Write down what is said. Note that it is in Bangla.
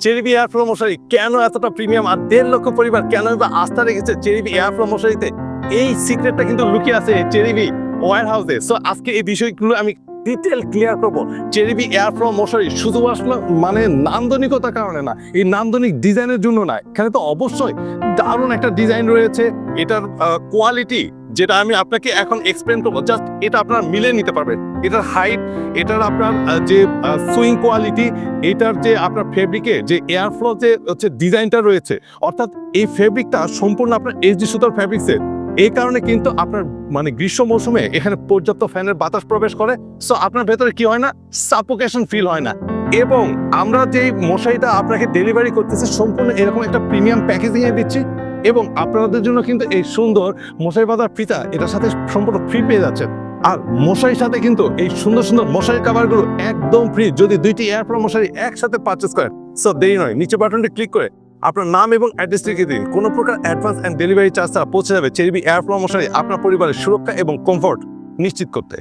চেরিবি এয়ারফ্লো মশারি কেন এতটা প্রিমিয়াম আর 1.5 লক্ষ পরিবার কেন বা আস্থা রেখেছে চেরিবি এয়ারফ্লো মশারিতে, এই সিক্রেটটা কিন্তু লুকিয়ে আছে চেরিবি ওয়্যার হাউসে। সো আজকে এই বিষয়গুলো আমি ডিটেল ক্লিয়ার করবো। চেরিবি এয়ারফ্লো মশারি শুধু আসলে মানে নান্দনিকতার কারণে না, এই নান্দনিক ডিজাইনের জন্য না, এখানে তো অবশ্যই দারুণ একটা ডিজাইন রয়েছে। এটার কোয়ালিটি যেটা আমি আপনাকে এখন এক্সপ্লেন করবো, জাস্ট এটা আপনারা মিলে নিতে পারবেন। এটার হাইট, এটার আপনার যে সুইং কোয়ালিটি, এটার যে আপনার ফেব্রিকের যে এয়ারফ্লো যে হচ্ছে ডিজাইনটা রয়েছে, অর্থাৎ এই ফেব্রিকটা সম্পূর্ণ আপনার এইচডি সুতার ফেব্রিক্সের। এই কারণে কিন্তু আপনার মানে গ্রীষ্ম মৌসুমে এখানে পর্যাপ্ত ফ্যানের বাতাস প্রবেশ করে। সো আপনার ভেতরে কি হয় না, সাফোকেশন ফিল হয় না। এবং আমরা যে মশারিটা আপনাকে ডেলিভারি করতেছি সম্পূর্ণ এরকম একটা প্রিমিয়াম প্যাকেজিং এ দিচ্ছি, এবং আপনাদের জন্য কিন্তু এই সুন্দর মশারি বাঁধার ফিতা এটার সাথে সম্পূর্ণ ফ্রি পেয়ে যাচ্ছেন। আর মশারির সাথে কিন্তু এই সুন্দর সুন্দর মশারি কাভারগুলো একদম ফ্রি যদি 2টি এয়ারফ্লো মশারি একসাথে পারচেস করেন। সো দেরি নয়, নিচে বাটনটি ক্লিক করে আপনার নাম এবং অ্যাড্রেস লিখে দিন। কোনো প্রকার অ্যাডভান্স অ্যান্ড ডেলিভারি চার্জ ছাড়া পৌঁছে যাবে চেরিবি এয়ারফ্লো মশারি আপনার পরিবারের সুরক্ষা এবং কমফোর্ট নিশ্চিত করতে।